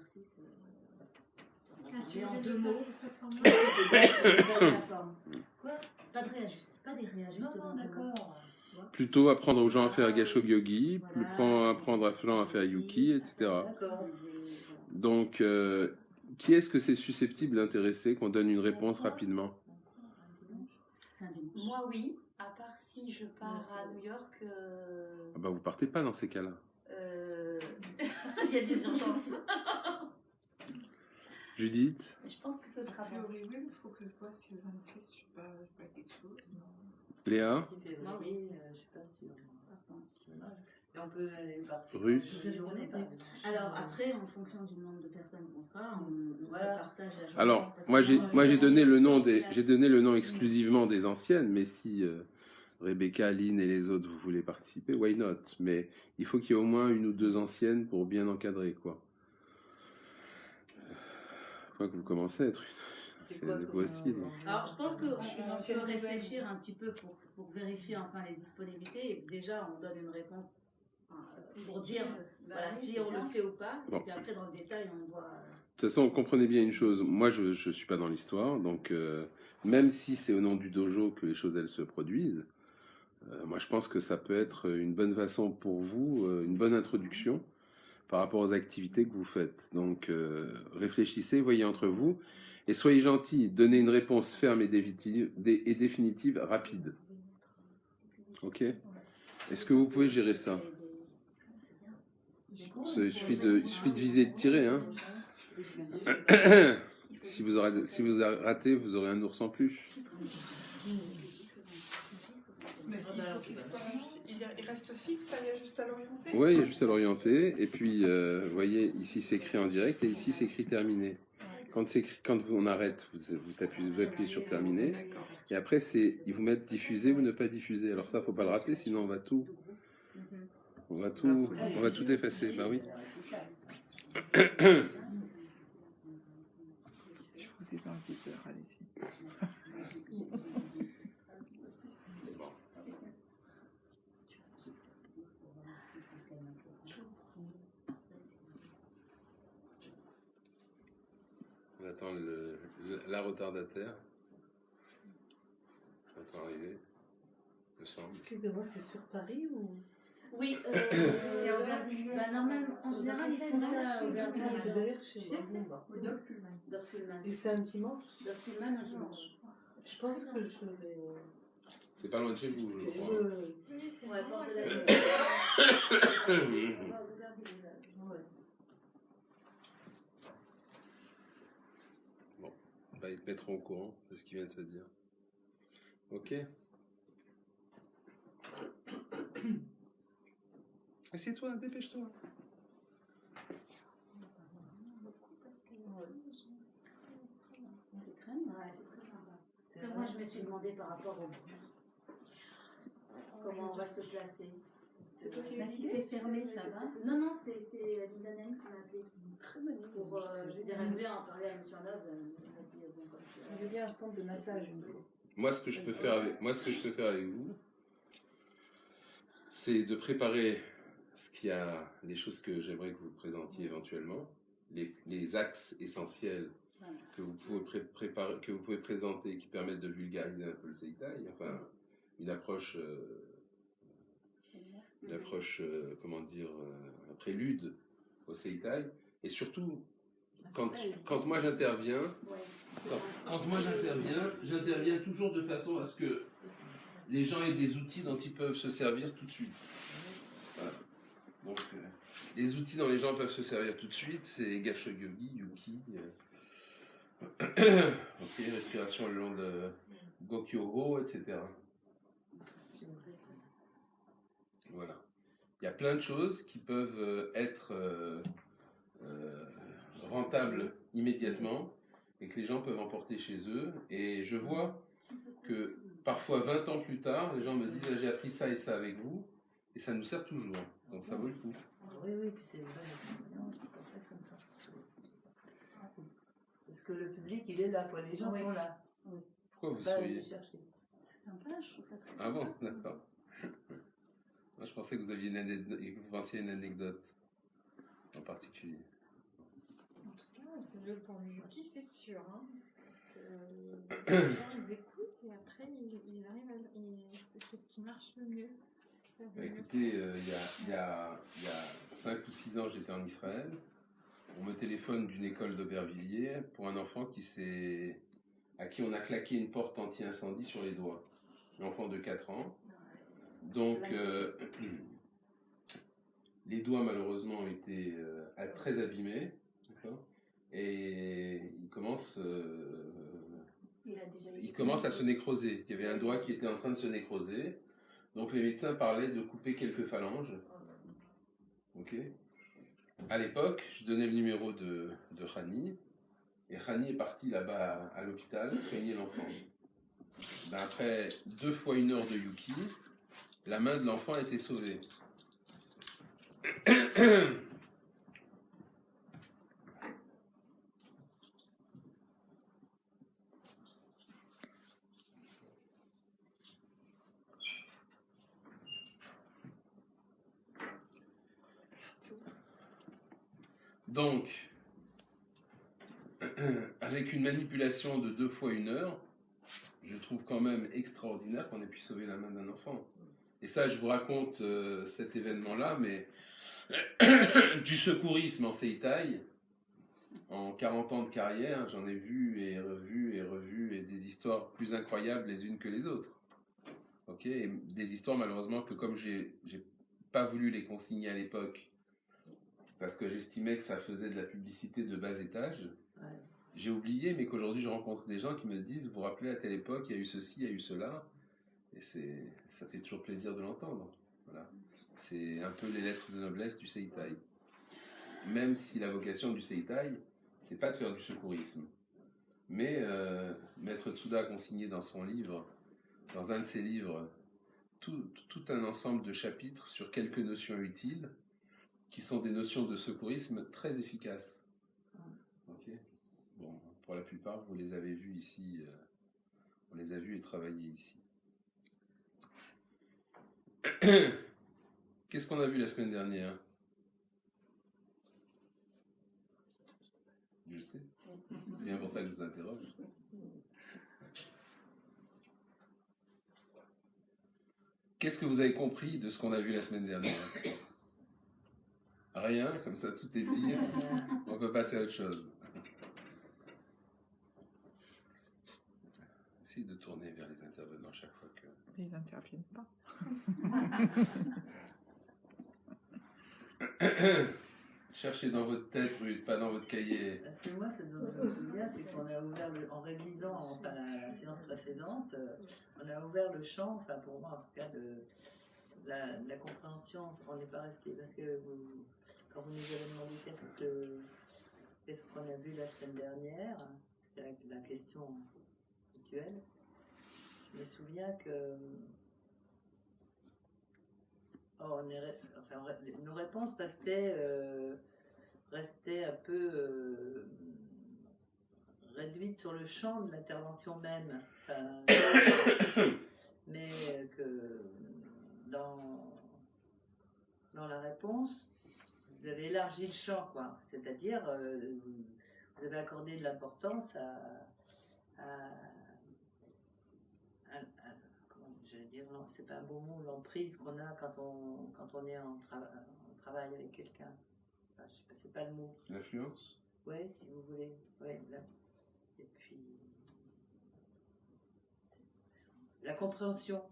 exercice. Tiens, En 2 mots. Quoi? Pas des réajustements. Non, d'accord. Plutôt apprendre aux gens à faire Gasho Gyogi, Voilà, apprendre aux gens à faire Yuki, etc. D'accord. Donc, qui est-ce que c'est susceptible d'intéresser qu'on donne une réponse rapidement? C'est un dimanche. Moi, oui. À part si je pars à New York. Ah bah, vous partez pas dans ces cas-là. Il y a des urgences. Judith? Je pense que ce sera A bon. priori, oui, il faut que je vois si le 26, je ne pas quelque chose. Non. Léa? Moi, oui, je suis pas sûre. Et on peut aller partir. Ruth? Toute la journée, par exemple. alors après, en fonction du nombre de personnes qu'on sera, on Voilà. se partage la journée. Alors, parce moi que j'ai donné le nom des... j'ai donné le nom exclusivement des anciennes, mais si Rebecca, Lynn et les autres vous voulez participer, why not? Mais il faut qu'il y ait au moins 1 ou 2 anciennes pour bien encadrer, quoi. Je crois que vous commencez à être vous aussi. Alors, je pense qu'on Je suis une peut ancienne réfléchir un petit peu pour vérifier enfin les disponibilités. Et déjà, on donne une réponse pour dire voilà, si on le fait ou pas. Bon. Et puis après, dans le détail, on doit... De toute façon, comprenez bien une chose, moi je ne suis pas dans l'histoire, donc même si c'est au nom du dojo que les choses elles se produisent, moi je pense que ça peut être une bonne façon pour vous, une bonne introduction par rapport aux activités que vous faites. Donc réfléchissez, voyez entre vous, et soyez gentils, donnez une réponse ferme et définitive rapide. Ok? Est-ce que vous pouvez gérer ça? Il suffit de viser et de tirer, hein. Si vous ratez, vous aurez un ours en plus. Mais il faut qu'il soit. Il reste fixe, là, il y a juste à l'orienter. Oui, il y a juste à l'orienter. Et puis, vous voyez, ici c'est écrit en direct et ici c'est écrit terminé. Quand on arrête, vous appuyez sur terminé. D'accord. Et après, ils vous mettent diffuser ou ne pas diffuser. Alors ça, faut pas le rater, sinon on va tout effacer. Bah oui. Je vous ai dans 10 heures, allez-y. On attend la retardataire. J'attends arriver. Me semble. Excusez-moi, c'est sur Paris ou... Oui, normalement, en général, ils font ça au Verbier. C'est derrière chez Tu sais moi. que c'est Dorfulman. Et c'est un dimanche? Dorfulman, un dimanche. Je pense que je vais... C'est pas loin de chez vous, je crois. Ouais, porte de la ville. Bon, bah, ils te mettront au courant de ce qui vient de se dire. Ok. Assieds-toi, dépêche-toi. C'est très bien. Ouais, c'est très sympa. Moi, je me suis demandé par rapport au... Comment on va se placer. C'est toi qui Bah, si c'est fermé, ça va. Non, c'est Lindanaï qui m'a appelé. Très bonne idée. Pour, je dirais bien en parler à M. Love. Il m'a dit, bon, comme tu Il veut bien un stand de massage une fois. Moi, ce que je peux faire avec vous, c'est de préparer les choses que j'aimerais que vous présentiez éventuellement, les axes essentiels que vous pouvez préparer, que vous pouvez présenter, qui permettent de vulgariser un peu le Seitai, enfin une approche, comment dire, un prélude au Seitai, et surtout quand moi j'interviens, j'interviens toujours de façon à ce que les gens aient des outils dont ils peuvent se servir tout de suite. Voilà. Donc, les outils dont les gens peuvent se servir tout de suite, c'est Gasho Gyogi, Yuki, ok, respiration le long de Gokyo-ho, etc. Voilà. Il y a plein de choses qui peuvent être rentables immédiatement et que les gens peuvent emporter chez eux. Et je vois que parfois 20 ans plus tard, les gens me disent ah, j'ai appris ça et ça avec vous, et ça nous sert toujours. Donc ça vaut le coup. Oui, puis c'est vrai. Parce que le public, il est là, quoi. Les gens sont là. Oui. Pourquoi vous Pas aller souriez? chercher. C'est sympa, je trouve ça très Ah bon, d'accord. Moi, je pensais que vous pensiez à une anecdote en particulier. mieux pour le Yuki, c'est sûr. Hein, parce que les gens, ils écoutent et après, ils arrivent à... C'est ce qui marche le mieux. C'est ce qui savent le mieux. Écoutez, il y a 5 ou 6 ans, j'étais en Israël. On me téléphone d'une école d'Aubervilliers pour un enfant à qui on a claqué une porte anti-incendie sur les doigts. Un enfant de 4 ans. Donc, les doigts, malheureusement, ont été très abîmés. D'accord, et il commence à se nécroser. Il y avait un doigt qui était en train de se nécroser. Donc, les médecins parlaient de couper quelques phalanges. Ok. À l'époque, je donnais le numéro de Khani, et Khani est parti là-bas à l'hôpital soigner l'enfant. Ben après 2 fois 1 heure de Yuki, la main de l'enfant a été sauvée. Donc, avec une manipulation de 2 fois 1 heure, je trouve quand même extraordinaire qu'on ait pu sauver la main d'un enfant. Et ça, je vous raconte cet événement-là, mais du secourisme en Seitai, en 40 ans de carrière, j'en ai vu et revu, et des histoires plus incroyables les unes que les autres. Ok, et des histoires malheureusement que comme j'ai pas voulu les consigner à l'époque, parce que j'estimais que ça faisait de la publicité de bas étage, j'ai oublié, mais qu'aujourd'hui je rencontre des gens qui me disent, vous vous rappelez à telle époque, il y a eu ceci, il y a eu cela, et ça fait toujours plaisir de l'entendre. Voilà. C'est un peu les lettres de noblesse du Seitai. Même si la vocation du Seitai, c'est pas de faire du secourisme. Mais Maître Tsuda a consigné dans son livre, dans un de ses livres, tout un ensemble de chapitres sur quelques notions utiles, qui sont des notions de secourisme très efficaces. Ok. Bon, pour la plupart, vous les avez vus ici, on les a vus et travaillés ici. Qu'est-ce qu'on a vu la semaine dernière? Je sais. C'est bien pour ça que je vous interroge. Qu'est-ce que vous avez compris de ce qu'on a vu la semaine dernière? Rien, comme ça tout est dit. On peut passer à autre chose. Essayez de tourner vers les intervenants chaque fois que... Ils n'interviennent pas. Cherchez dans votre tête, Ruth, pas dans votre cahier. Parce que moi, ce dont je me souviens, c'est qu'on a ouvert, en révisant enfin, la séance précédente, on a ouvert le champ, enfin pour moi en tout cas, de la compréhension. On n'est pas resté, parce que quand vous nous avez demandé qu'est-ce qu'on a vu la semaine dernière, c'était la question rituelle, je me souviens que nos réponses restaient un peu réduites sur le champ de l'intervention même. Enfin, mais que dans la réponse, vous avez élargi le champ, quoi. C'est-à-dire, vous avez accordé de l'importance comment j'allais dire, non, c'est pas un beau mot, l'emprise qu'on a quand on est en travail avec quelqu'un. Enfin, je sais pas, c'est pas le mot. L'influence? Oui, si vous voulez. Ouais, là. Et puis, la compréhension,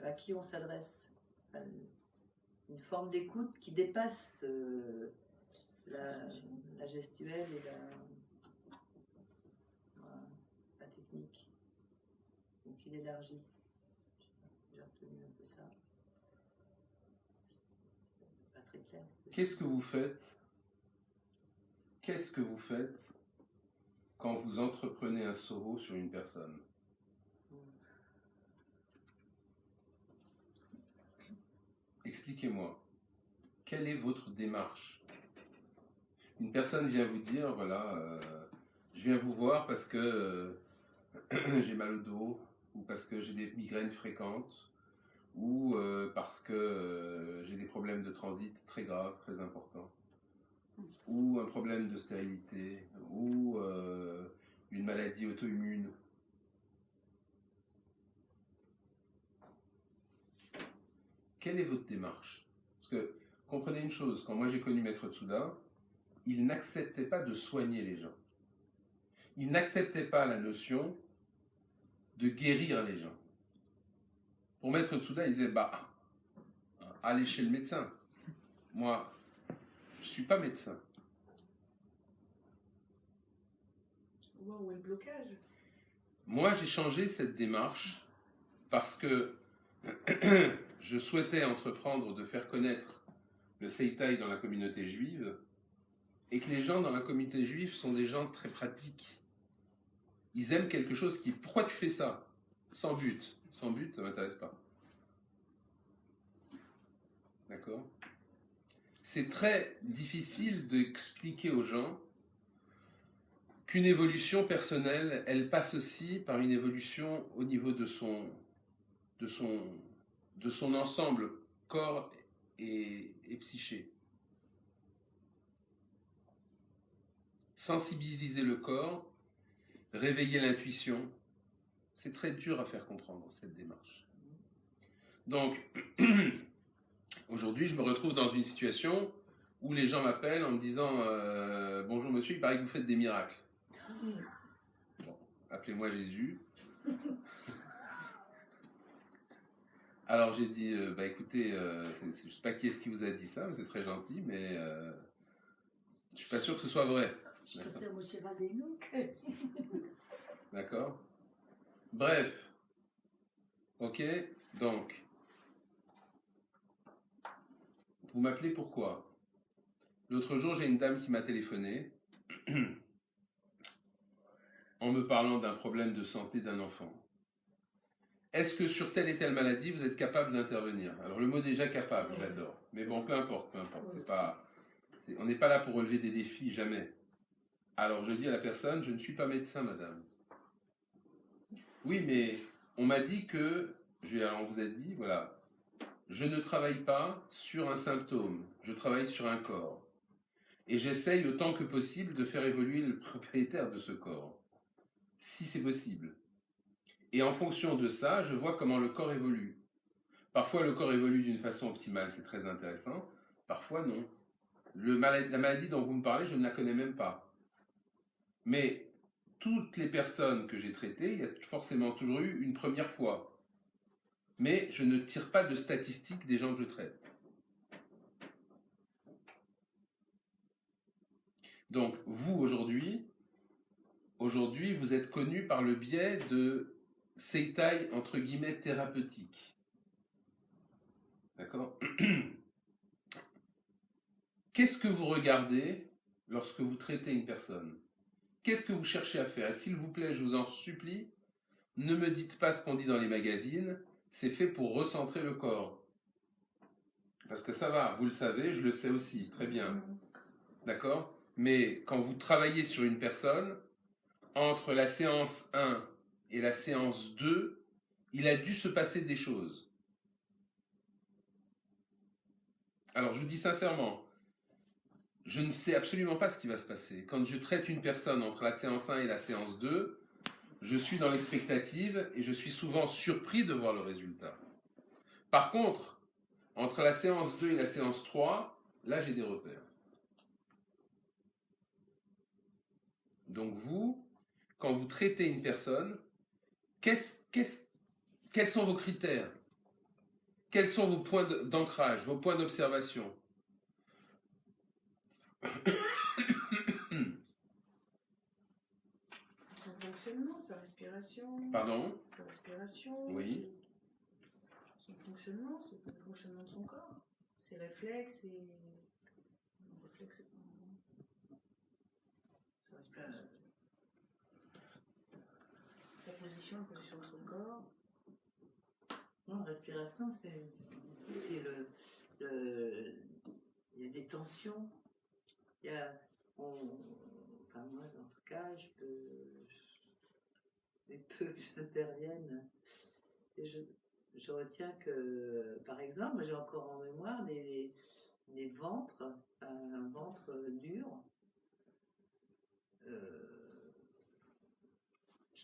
à qui on s'adresse. Enfin, une forme d'écoute qui dépasse la gestuelle et la technique. Donc il élargit. J'ai retenu un peu ça. C'est pas très clair. Qu'est-ce que vous faites? Qu'est-ce que vous faites quand vous entreprenez un sorrow sur une personne? Expliquez-moi. Quelle est votre démarche? Une personne vient vous dire, voilà, je viens vous voir parce que j'ai mal au dos, ou parce que j'ai des migraines fréquentes, ou parce que j'ai des problèmes de transit très graves, très importants, ou un problème de stérilité, ou une maladie auto-immune. Quelle est votre démarche? Parce que, comprenez une chose, quand moi j'ai connu Maître Tsuda, il n'acceptait pas de soigner les gens. Il n'acceptait pas la notion de guérir les gens. Pour Maître Tsuda, il disait, bah, allez chez le médecin. Moi, je ne suis pas médecin. Où est le blocage? Moi, j'ai changé cette démarche parce que je souhaitais entreprendre de faire connaître le Seitai dans la communauté juive et que les gens dans la communauté juive sont des gens très pratiques. Ils aiment quelque chose qui... Pourquoi tu fais ça? Sans but. Sans but, ça ne m'intéresse pas. D'accord? C'est très difficile d'expliquer aux gens qu'une évolution personnelle, elle passe aussi par une évolution au niveau de son ensemble, corps et psyché. Sensibiliser le corps, réveiller l'intuition, c'est très dur à faire comprendre, cette démarche. Donc, aujourd'hui, je me retrouve dans une situation où les gens m'appellent en me disant « Bonjour monsieur, il paraît que vous faites des miracles. » Bon, appelez-moi Jésus. Alors j'ai dit « Bah écoutez, je ne sais pas qui est-ce qui vous a dit ça, c'est très gentil, mais je ne suis pas sûr que ce soit vrai. » D'accord. Bref. Ok. Donc, vous m'appelez pourquoi? L'autre jour, j'ai une dame qui m'a téléphoné en me parlant d'un problème de santé d'un enfant. Est-ce que sur telle et telle maladie, vous êtes capable d'intervenir? Alors le mot déjà capable, j'adore. Mais bon, peu importe, peu importe. On n'est pas là pour relever des défis, jamais. Alors je dis à la personne, je ne suis pas médecin, madame. Oui, mais on m'a dit que, on vous a dit, voilà, je ne travaille pas sur un symptôme, je travaille sur un corps. Et j'essaye autant que possible de faire évoluer le propriétaire de ce corps, si c'est possible. Et en fonction de ça, je vois comment le corps évolue. Parfois, le corps évolue d'une façon optimale, c'est très intéressant. Parfois, non. La maladie dont vous me parlez, je ne la connais même pas. Mais toutes les personnes que j'ai traitées, il y a forcément toujours eu une première fois. Mais je ne tire pas de statistiques des gens que je traite. Donc, vous, aujourd'hui, vous êtes connu par le biais de Seitai, entre guillemets, thérapeutique. D'accord? Qu'est-ce que vous regardez lorsque vous traitez une personne? Qu'est-ce que vous cherchez à faire? Et s'il vous plaît, je vous en supplie, ne me dites pas ce qu'on dit dans les magazines, c'est fait pour recentrer le corps. Parce que ça va, vous le savez, je le sais aussi, très bien. D'accord? Mais quand vous travaillez sur une personne, entre la séance 1 et la séance 2, il a dû se passer des choses. Alors, je vous dis sincèrement, je ne sais absolument pas ce qui va se passer. Quand je traite une personne entre la séance 1 et la séance 2, je suis dans l'expectative et je suis souvent surpris de voir le résultat. Par contre, entre la séance 2 et la séance 3, là, j'ai des repères. Donc vous, quand vous traitez une personne, quels sont vos critères? Quels sont vos points d'ancrage, vos points d'observation? Son fonctionnement, sa respiration. Pardon? Sa respiration. Oui. Son fonctionnement, le fonctionnement de son corps. Ses réflexes et. Sa respiration. Sa position, la position de son corps. Non, respiration, c'est il y a des tensions. Il y a, enfin moi, en tout cas, les peu que j'intervienne, et je retiens que, par exemple, j'ai encore en mémoire des ventres, un ventre dur.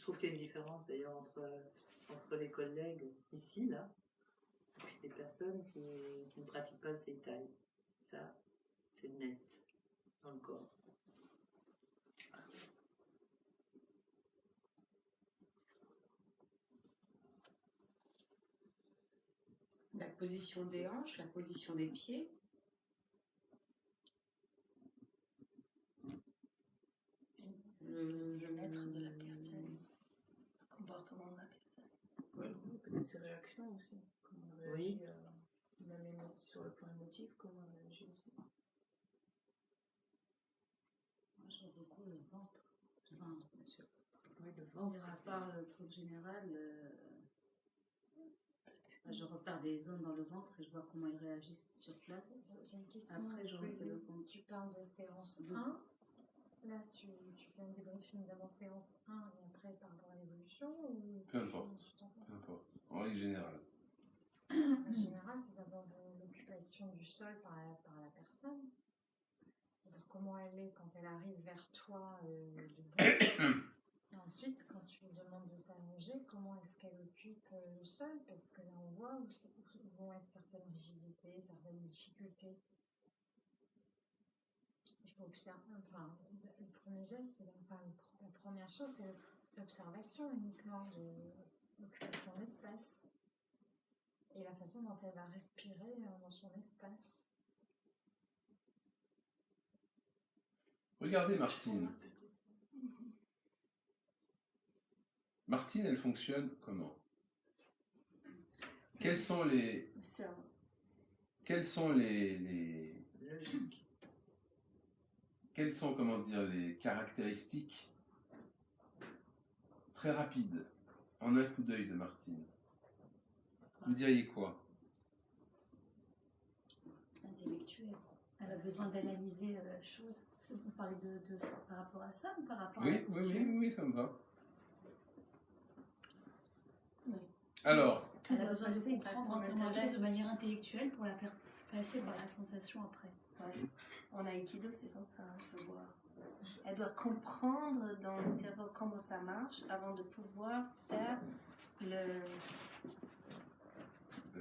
Je trouve qu'il y a une différence d'ailleurs entre les collègues ici, là, et puis les personnes qui ne pratiquent pas le Seitai. Ça, c'est net dans le corps. La position des hanches, la position des pieds. Le bien-être de la personne, le comportement de la personne. Peut-être ses réactions aussi. Comment on réagit, même sur le plan émotif, comment on réagit aussi. Moi, j'aime beaucoup le ventre. Enfin, bien sûr. Oui, le À ventre. part le truc général, je repère des zones dans le ventre et je vois comment ils réagissent sur place. J'ai une question. Après, je refais le compte. Tu parles de séance 1. Là, tu fais un débriefing d'avant séance 1 et après par rapport à l'évolution ou Peu importe. Peu importe. En règle générale. En général, c'est d'abord l'occupation du sol par la personne. Alors, comment elle est quand elle arrive vers toi debout. Et ensuite, quand tu lui demandes de s'allonger, comment est-ce qu'elle occupe le sol? Parce que là, on voit où vont être certaines rigidités, certaines difficultés. Il faut observer. Enfin, le premier geste, la première chose, c'est l'observation uniquement de l'occupation de l'espace. Et la façon dont elle va respirer dans son espace. Regardez Martine. Martine, elle fonctionne comment? Quels sont les Logique. quelles sont, comment dire, les caractéristiques très rapides en un coup d'œil de Martine? Vous diriez quoi? Intellectuelle. Elle a besoin d'analyser la chose. Vous parlez de par rapport à ça ou par rapport à Oui, la oui, posture? oui, ça me va. Oui. Alors, Elle a besoin de passer comprendre par son entièrement la chose de intellect. manière intellectuelle pour la faire passer par la sensation après. Ouais. En Aïkido, c'est comme ça, je vois. Elle doit comprendre dans le cerveau comment ça marche avant de pouvoir faire le.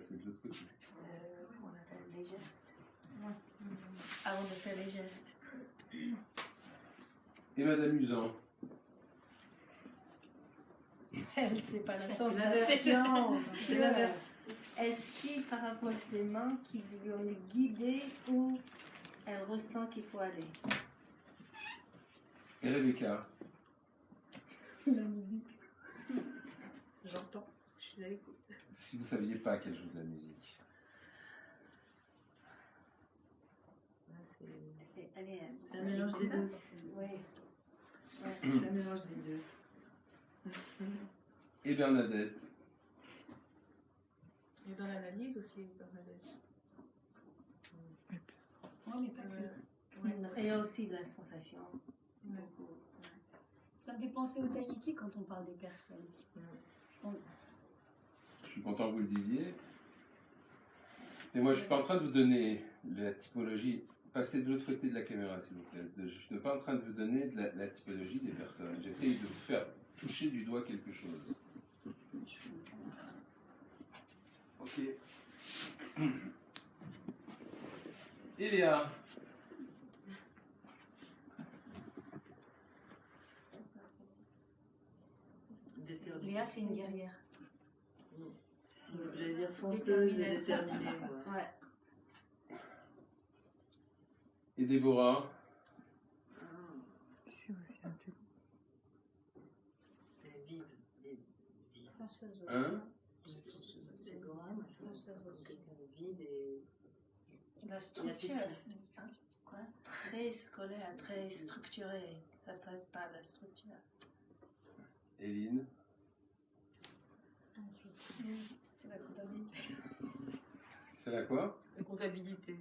c'est de l'autre côté. Comment on appelle les gestes. Ouais. Avant de faire les gestes. Et Madame Usan? Elle, c'est pas la C'est sensation. C'est l'inverse. Elle suit par rapport à ses mains qui vont lui guider où elle ressent qu'il faut aller. Et Rebecca? La musique. J'entends, je suis à l'écoute. Si vous ne saviez pas qu'elle joue de la musique. C'est un mélange des deux. Oui. C'est un mélange des deux. Et Bernadette? Et dans l'analyse aussi, Bernadette. Oui, mais pas que. Ouais. Et aussi la sensation. Ouais. Beaucoup. Ça me fait penser au Taïki quand on parle des personnes. Je suis content que vous le disiez. Mais moi, je ne suis pas en train de vous donner la typologie. Passez de l'autre côté de la caméra, s'il vous plaît. Je ne suis pas en train de vous donner de la typologie des personnes. J'essaye de vous faire toucher du doigt quelque chose. Ok. Eléa? Léa, c'est une guerrière. J'allais dire fonceuse et déterminée, moi. Ouais. Et Déborah? C'est aussi un peu. Vive, vive, vive. Hein? Déborah, moi, je trouve ça comme quelqu'un de vide et La structure. Quoi? Très scolaire, très structurée. Ça passe par la structure. Éline? C'est la comptabilité. C'est la quoi? La comptabilité.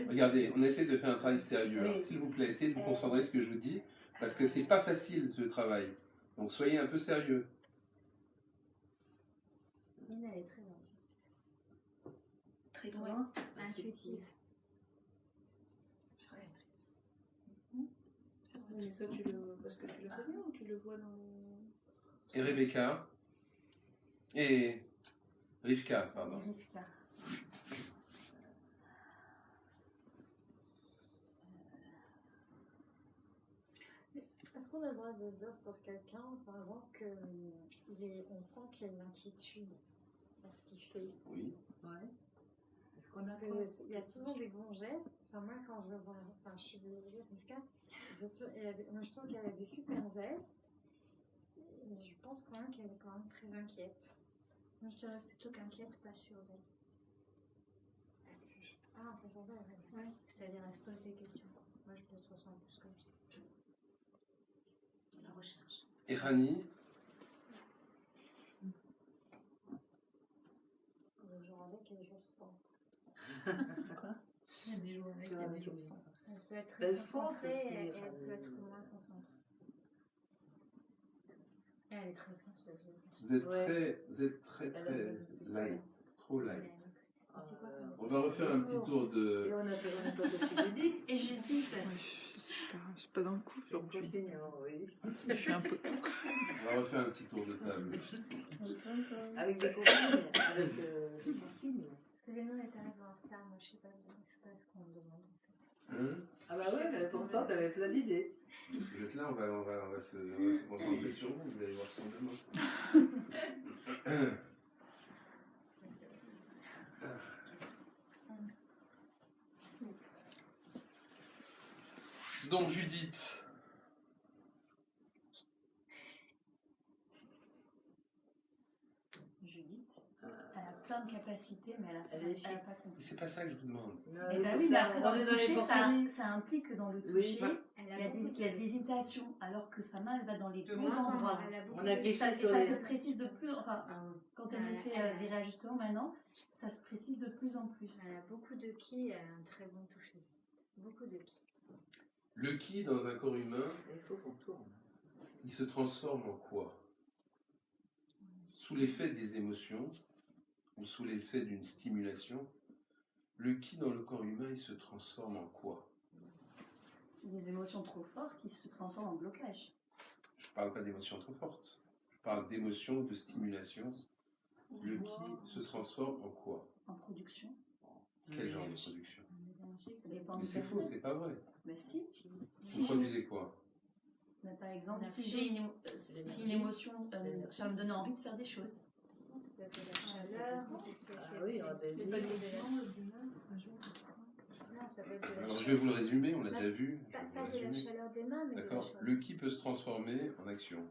Regardez, on essaie de faire un travail sérieux. Alors, Oui. s'il vous plaît, essayez de vous concentrer sur ce que je vous dis, parce que c'est pas facile ce travail. Donc soyez un peu sérieux. Mina, elle est très Très loin. intuitive. Mais ça, parce que tu le connais ou tu le vois dans... Et Rebecca. Et Rivka, pardon. Rivka. Est-ce qu'on a le droit de dire sur quelqu'un, par exemple, qu'on sent qu'il y a une inquiétude à ce qu'il fait? Oui. Ouais. Est-ce qu'on a Parce qu'il y a souvent des bons gestes. Enfin, moi, quand je le vois, enfin, je suis désolée, en tout cas, moi, je trouve qu'elle a des super gestes. Et je pense quand même qu'elle est quand même très inquiète. Moi, je dirais plutôt qu'inquiète, pas sûre d'elle. Ah, pas sûre d'elle, ouais. Ouais. C'est-à-dire, elle se pose des questions. Moi, je me ressens plus comme ça. La recherche. Et Rani. Les jours avec et les jours sans. Il y a des jours avec, il y a des jours sans. Elle peut être très Elle fonce concentrée aussi, et elle peut être moins concentrée. Elle est très fonceuse. Vous êtes Ouais. très Elle a une- light. Trop light. C'est quoi On va refaire un petit tour Et de. on a pas aussi Judith. Et Judith, Je suis pas dans le coup C'est aujourd'hui. consignant, oui. Je suis un peu. On va refaire un petit tour de table. Avec des consignes, avec des consignes. Excusez-nous, on est arrivé en retard. Moi, je sais pas ce qu'on me demande. Hein? Ah bah ouais, mais pourtant, t'avais plein d'idées. Vous êtes là, on va se concentrer sur vous. Vous allez voir ce qu'on demande. Donc Judith. Judith, elle a plein de capacités, mais elle Elle est a pas compris. Mais c'est pas ça que je vous demande. Non, Eh mais ben c'est oui, mais ça, après, on dans est le dans les toucher, poursuites. ça implique que dans le Oui, toucher, bah, Elle il y a des hésitations, alors que sa main, elle va dans les de bons moins en endroits. moins. Elle a beaucoup On a de- Et glissé ça, sur se les... précise de plus, enfin, quand elle nous fait des réajustements maintenant, ça se précise de plus en plus. Elle a beaucoup de ki, elle a un très bon toucher. Beaucoup de ki. Le ki dans un corps humain, Il faut qu'on tourne. il se transforme en quoi? Sous l'effet des émotions ou sous l'effet d'une stimulation, le ki dans le corps humain, il se transforme en quoi? Les émotions trop fortes, ils se transforment en blocage. Je ne parle pas d'émotions trop fortes. Je parle d'émotions, de stimulation. Le ki se transforme en quoi? En production. Quel genre de production? Ça dépend Mais des c'est faux, personnes. c'est pas vrai. Mais si. Vous Si j'ai- produisez quoi? mais par exemple, La si flemme. j'ai si une émotion, ça va me donner envie de faire des choses. Ça peut être de la chaleur. Ah oui, on C'est désire. pas d'émotion, d'humeur, un jour. Non, ça peut être de la Alors je vais vous le résumer, on l'a déjà vu. Je Pas, vais vous pas de la résumer. chaleur des mains, mais de la D'accord. chaleur. Le ki peut se transformer en action.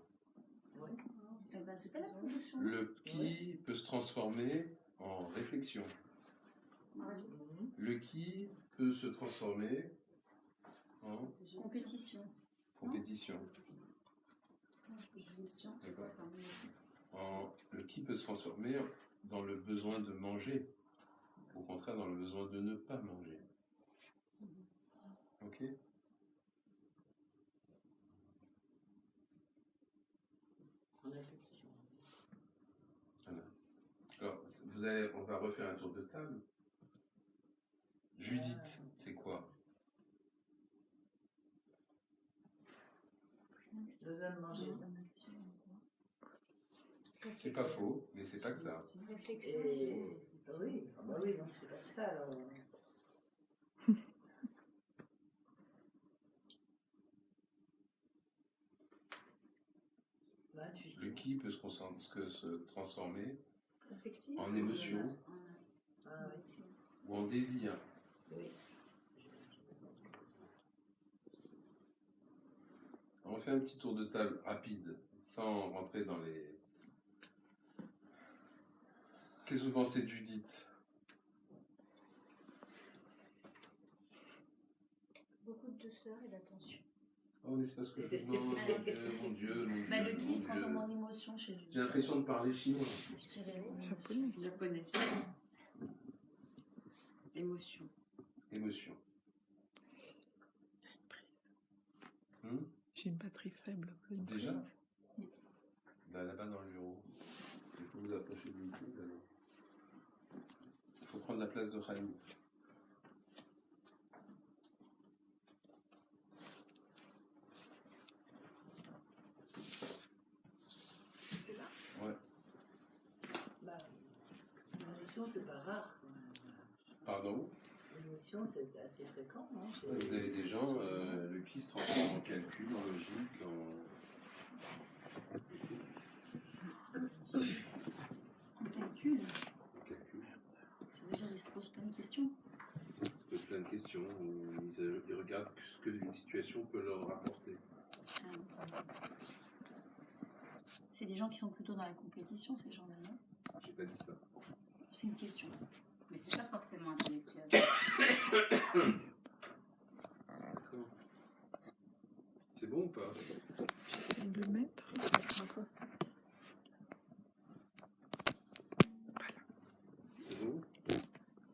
Eh ben, c'est ça la production. Le ki peut se transformer en réflexion. Mhm. Le ki peut se transformer en Compétition. compétition. Gestion, c'est D'accord. quoi Le ki peut se transformer dans le besoin de manger. Au contraire, dans le besoin de ne pas manger. Ok? En affection. Voilà. Alors, on va refaire un tour de table. Judith, c'est quoi? Besoin de manger. C'est pas faux, mais c'est pas que ça. Réflexion. Et... Oui, ah bah oui, non, c'est pas que ça alors. Le Intuition. ki peut se transformer Affectif. en émotion Ah oui. ou en désir. Oui. On fait un petit tour de table rapide, sans rentrer dans les... Qu'est-ce que vous pensez de Judith? Beaucoup de douceur et d'attention. Oh, mais c'est parce que je vous demande, mon Dieu, mon Bah, Dieu, le mon ki se transforme Dieu. en émotion chez lui. J'ai l'impression de parler chinois. Je dirais Japonais. Japonais. Émotion. Émotion. J'ai une batterie faible. Vous avez une Déjà? prise? Là-bas dans le bureau. Il faut vous approcher du micro. Il faut prendre la place de Khalid. L'émotion, c'est pas rare quand même. Pardon? L'émotion, c'est assez fréquent, non? Vous avez des gens, le qui se transforme en calcul, en logique, En calcul, calcul. ça veut dire qu'ils se posent plein de questions. Ils se posent plein de questions, ils regardent ce qu'une situation peut leur rapporter. C'est des gens qui sont plutôt dans la compétition, ces gens-là, non? J'ai pas dit ça. C'est une question. Mais c'est pas forcément intellectuel. D'accord. C'est bon ou pas? J'essaie de le mettre. C'est bon?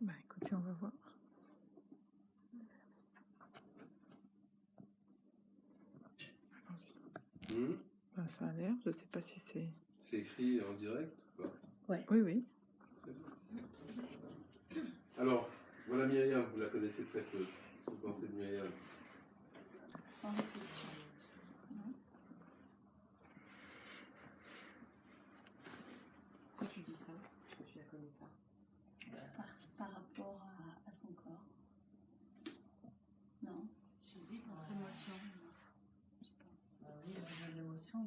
Bah écoutez, on va voir. Allons-y. Bah, ça a l'air, je sais pas si c'est... C'est écrit en direct ou pas? Oui, oui. Très bien. Alors, voilà Myriam, vous la connaissez très peu. Qu'est-ce que vous pensez de Myriam? En réflexion. Pourquoi tu dis ça? Parce que tu la connais pas. Par rapport à son corps. Non. J'hésite entre émotion. Oui, j'ai l'émotion.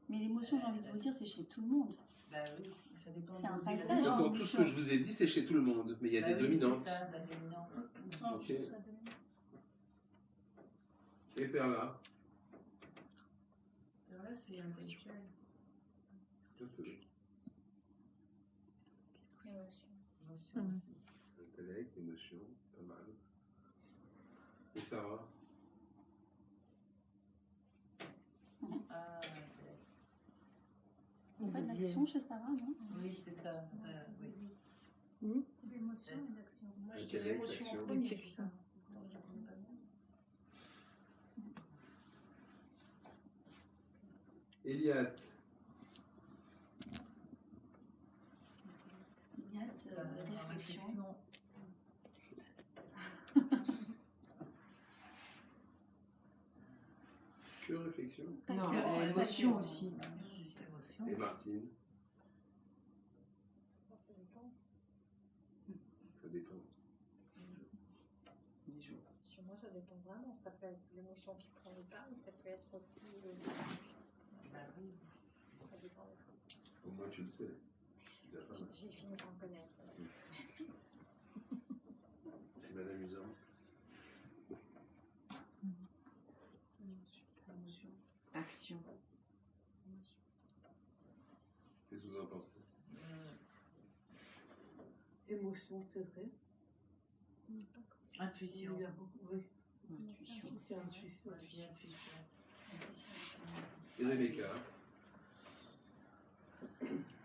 Mais l'émotion, j'ai envie de vous dire, c'est chez tout le monde. Bah oui, ça dépend. C'est un de passage. De toute façon, tout ce que je vous ai dit, c'est chez tout le monde, mais il y a des dominantes. C'est ça, la dominante. Ok. Et Perla? Alors là, c'est intellectuel. Un peu. Émotion aussi. Intellect, émotion, pas mal. Et Sarah? Ah, Il n'y a pas d'action chez Sarah, non? oui, c'est ça. L'émotion et l'action. Moi, je dirais Intellect, émotion en action. premier. ça. Eliade? Il y a de réflexion. Que réflexion? Pas Non, que, émotion pas que. aussi. Émotion. Et Martine? Ça dépend. Ça dépend. Des jours. Chez moi, ça dépend vraiment. Ça peut être l'émotion qui prend le pas, mais ça peut être aussi Bah oui. ça dépend des fois. Au moins tu le sais. C'est déjà pas mal. J'ai fini par me connaître. C'est mal amusant. Émotion. Action. Qu'est-ce que vous en pensez? Émotion, c'est vrai. Intuition. Il y a beaucoup, oui. Intuition. C'est intuition. Intuition. Et Rebecca?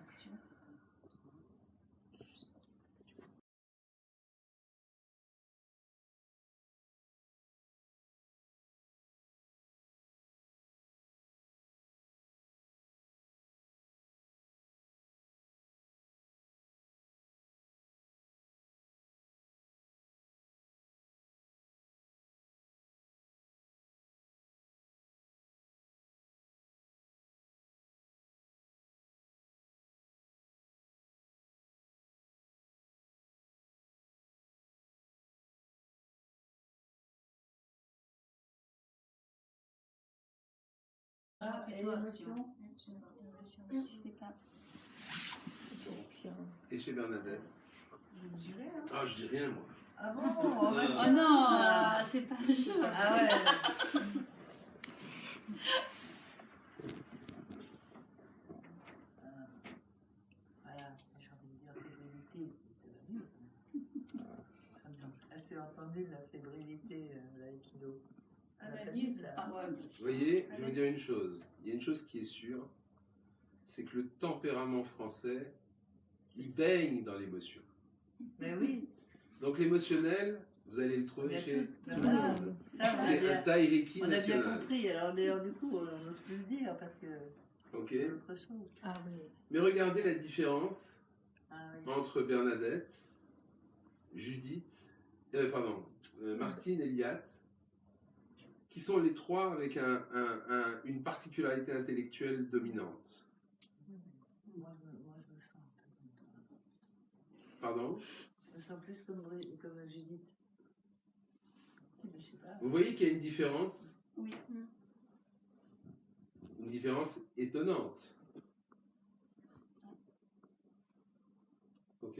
Action. Ah, Plutôt émotion. Je sais pas. Et chez Bernadette? Je dirais, hein. Ah, je dis rien moi. Ah bon? Oh non, c'est pas un jeu. Ah ouais. Voilà, j'ai envie de dire fébrilité, ça va mieux. Très bien. Assez entendu la fébrilité, l'aïkido. Analyse. Ah ouais. Vous voyez, je vais vous dire une chose. Il y a une chose qui est sûre, c'est que le tempérament français, il baigne dans l'émotion. Mais oui, Donc l'émotionnel, vous allez le trouver on a chez tous. tout le monde. Ça, on a C'est un bien, taïreki on a bien national. compris. Alors d'ailleurs, du coup, on n'ose plus le dire parce que Ok. c'est autre chose. Ah oui. Mais regardez la différence Ah oui. entre Bernadette, Judith, Martine et Liat, qui sont les trois avec une particularité intellectuelle dominante. Moi, Pardon? Je me sens plus comme Judith. Je sais pas. Vous voyez qu'il y a une différence? Oui. Une différence étonnante. Ok?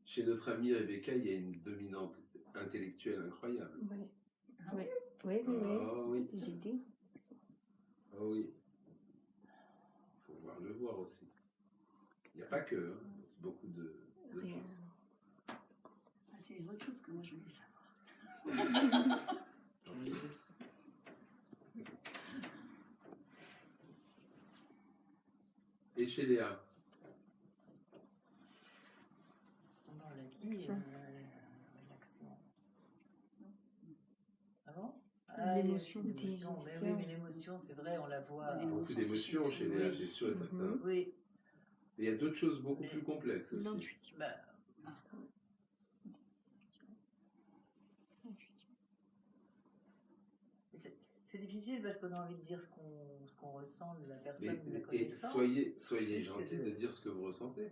Chez notre amie Rebecca, il y a une dominante intellectuelle incroyable. Oui, oui, oui, oui, Ah oui. c'est ce que j'ai dit. Oh oui. Il faut voir le voir aussi. Il n'y a pas que, hein. C'est beaucoup d'autres Rien. choses. Ah, c'est les autres choses que moi je voulais savoir. J'en prie. Et chez Léa? On l'a dit, l'action. Ah bon? L'émotion. L'émotion. Mais oui, mais l'émotion, c'est vrai, on la voit. Beaucoup d'émotions chez Léa, c'est sûr et certain. Oui. Et il y a d'autres choses beaucoup plus complexes aussi. Bah, c'est difficile parce qu'on a envie de dire ce qu'on ressent de la personne, de la Et connaissance. soyez gentil de dire ce que vous ressentez.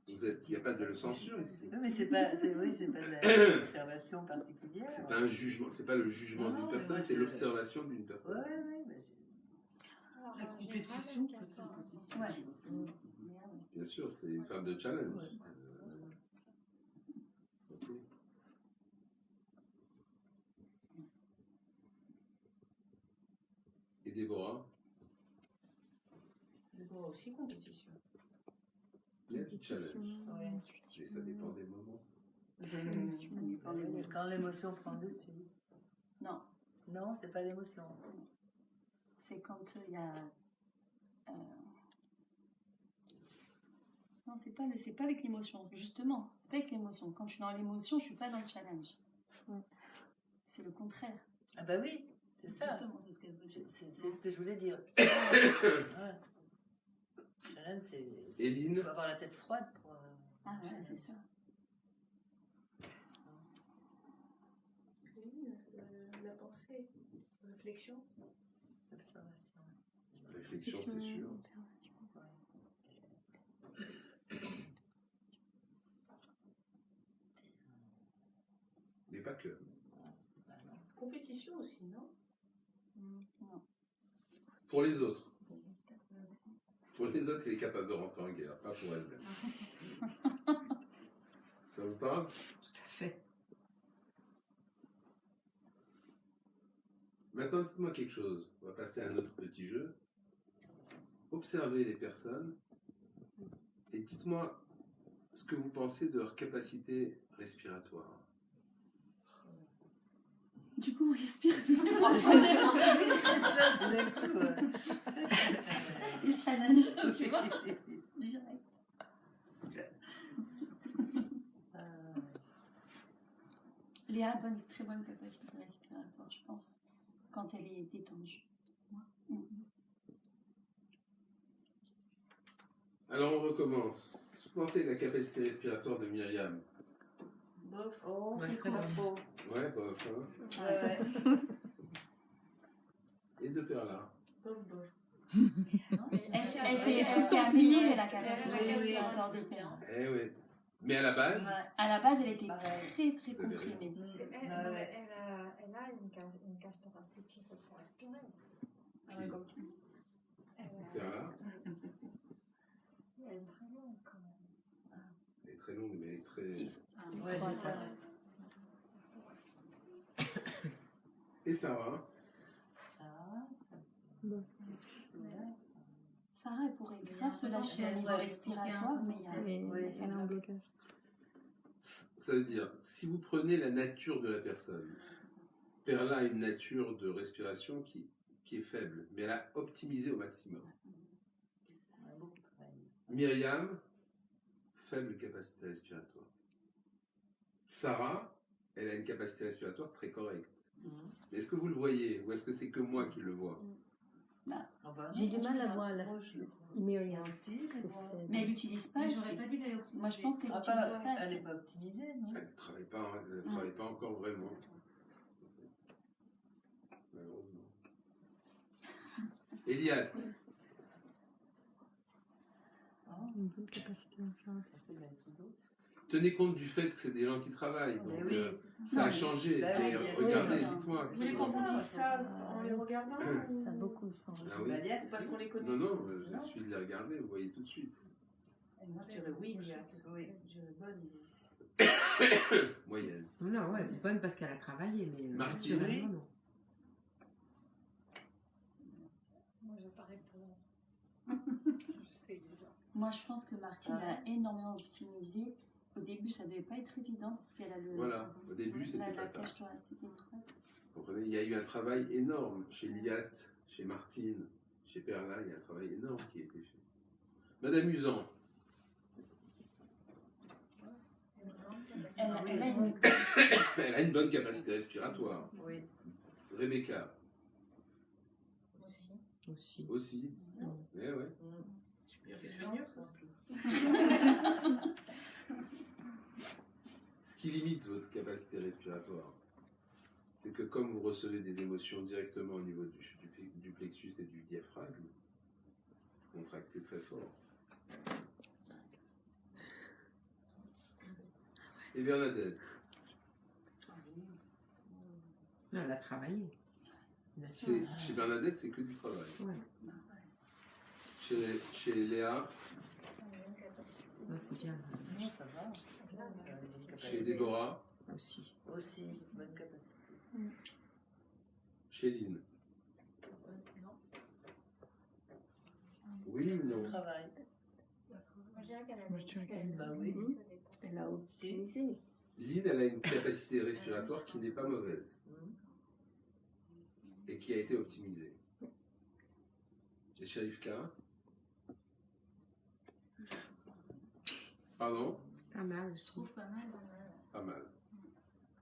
Il n'y a pas de censure ici. Non, mais c'est pas de l'observation particulière. C'est pas un jugement, c'est pas le jugement d'une personne, c'est l'observation d'une personne. La compétition, ouais. Bien sûr, c'est une femme de challenge. Ok. Et Déborah? Déborah aussi compétition. Il y a du challenge. Ouais. Mais ça dépend des moments. Quand l'émotion prend le dessus. Non. Non, c'est pas l'émotion. C'est quand il y a. Non, c'est pas avec l'émotion. Justement, c'est pas avec l'émotion. Quand je suis dans l'émotion, je suis pas dans le challenge. C'est le contraire. Ah bah oui, c'est ça. Justement, c'est ce qu'elle veut dire. C'est ce que je voulais dire. Ouais. Challenge, c'est. Éline? Il faut avoir la tête froide pour. Ah ouais, c'est ça. La pensée, la réflexion. L'observation. Réflexion, c'est sûr. Mais pas que. Compétition aussi, non? Non. Pour les autres. Pour les autres, elle est capable de rentrer en guerre, pas pour elle-même. Ça vous parle? Tout à fait. Maintenant, dites-moi quelque chose. On va passer à un autre petit jeu. Observez les personnes et dites-moi ce que vous pensez de leur capacité respiratoire. Du coup, on respire. Ça, c'est le challenge, tu vois. Direct. Léa a une très bonne capacité respiratoire, je pense, quand elle est détendue. Alors, on recommence. Vous pensez de la capacité respiratoire de Myriam? Bof. Oh, Ouais, c'est très pas bonne. trop. Ouais, bof. Hein. Ouais. Et de Perla? Bof, bof. Elle s'est améliorée, la capacité Oui, oui, respiratoire oui. de Léa. Eh oui. Mais à la base, À la base, elle était Pareil. très Vous avez raison. comprimée. Elle Ouais. a une cage thoracique qui fait pour respirer. Qui? Elle Perla? est très longue quand même. Elle est très longue, mais elle est très... Ouais, c'est ça. Et Sarah? Sarah, elle pourrait grave se lâcher au niveau respiratoire, mais elle a un blocage. Ça veut dire, si vous prenez la nature de la personne, Perla a une nature de respiration qui est faible, mais elle a optimisé au maximum. On a beaucoup travaillé. Myriam, faible capacité respiratoire. Sarah, elle a une capacité respiratoire très correcte. Est-ce que vous le voyez ou est-ce que c'est que moi qui le vois? J'ai du mal à voir la Myriam. Moi aussi, je vois. Mais elle n'utilise pas. Mais j'aurais pas dit qu'elle est optimisée. Moi, je pense qu'elle Ah, n'utilise pas, pas. elle n'est pas optimisée, non? Elle ne travaille pas encore vraiment. Malheureusement. Eliade. une bonne capacité respiratoire. Tenez compte du fait que c'est des gens qui travaillent, donc oui, ça a changé. bah oui, Mais bien regardez, sûr. dites-moi. Vous voulez qu'on vous dise ça en les regardant Ça a beaucoup changé. Ah oui. Parce qu'on les connaît. Non, non, je suis de les regarder, vous voyez tout de suite. Moi, je dirais oui, Oui. je dirais bonne. Moyenne. Non, ouais, bonne parce qu'elle a travaillé, mais Martine. naturellement, non. Moi, je parais pour. Je sais déjà. Moi, je pense que Martine a énormément optimisé. Au début, ça devait pas être évident parce qu'elle a le. Voilà, au début, c'était la pas ça. cage thoracique étroite. Vous comprenez, il y a eu un travail énorme chez Liat, chez Martine, chez Perla, il y a un travail énorme qui a été fait. Madame Usan, Elle a une- elle a une bonne capacité respiratoire. Oui. Rebecca, Aussi. aussi. Ouais, ouais. Je vais mieux, ça. Ce qui limite votre capacité respiratoire, c'est que comme vous recevez des émotions directement au niveau du plexus et du diaphragme, vous contractez très fort. Et Bernadette, Non, elle a travaillé. chez Bernadette, c'est que du travail. Ouais. Chez Léa, Non, c'est bien. Non, ça va. chez Déborah, Aussi. Aussi, bonne capacité. chez Lynn. Oui ou non? Travail. Moi, je dirais qu'elle a Moi, je dirais qu'elle- Bah oui. Elle a optimisé. Lynn, elle a une capacité respiratoire qui n'est pas mauvaise et qui a été optimisée. Et Sharifka? Pardon? Pas mal, je Je trouve. trouve pas mal. Pas mal.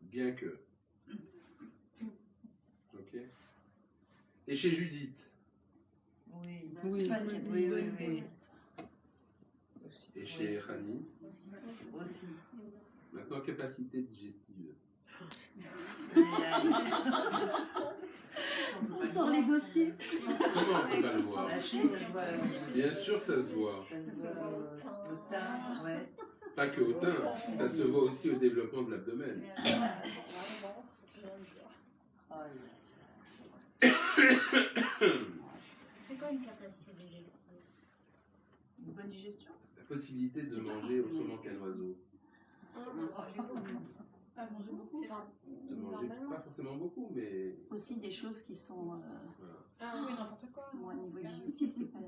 Bien que. Ok. Et chez Judith? Oui. Oui. Bonne Oui, capacité. oui, oui. Et chez Rani? Aussi. Maintenant, capacité digestive. On sort les dossiers. Comment on peut pas le voir? Ah si, ça se voit. Bien sûr que ça se voit. Ça se voit au teint, ouais. Pas que au teint, ça se voit aussi au développement de l'abdomen. Oh là. C'est quoi une capacité digestive? Une bonne digestion. La possibilité de manger autrement qu'un oiseau. Ah, manger beaucoup. De manger pas forcément beaucoup, mais Aussi des choses qui sont voilà. Ah oui, n'importe quoi. au niveau digestif, c'est pas.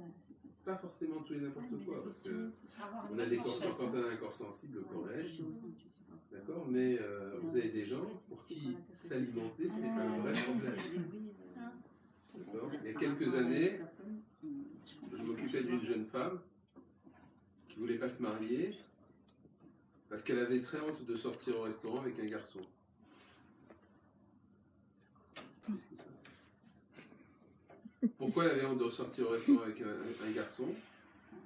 Pas forcément tout et n'importe quoi, parce que on a des corps, quand on a un corps sensible, le corps lèche, d'accord, mais vous avez des gens pour qui s'alimenter c'est un vrai problème. D'accord. Il y a quelques années, je m'occupais d'une jeune femme qui voulait pas se marier parce qu'elle avait très honte de sortir au restaurant avec un garçon. Pourquoi elle avait honte de sortir au restaurant avec un garçon?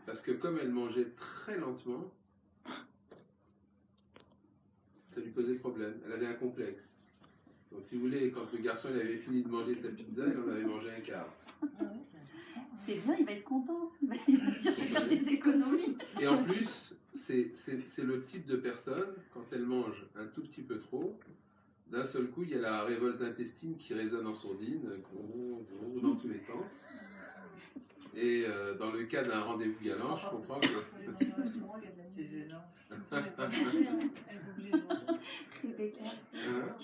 Parce que comme elle mangeait très lentement, ça lui posait problème. Elle avait un complexe. Donc si vous voulez, quand le garçon il avait fini de manger sa pizza, il en avait mangé un quart. C'est bien, il va être content. Il va se dire, je vais faire des économies. Et en plus, c'est le type de personne, quand elle mange un tout petit peu trop, d'un seul coup, il y a la révolte intestine qui résonne en sourdine, dans tous les sens. Et dans le cas d'un rendez-vous galant, je comprends que... C'est gênant. Elle est pas obligée de manger. Rebecca, Hein?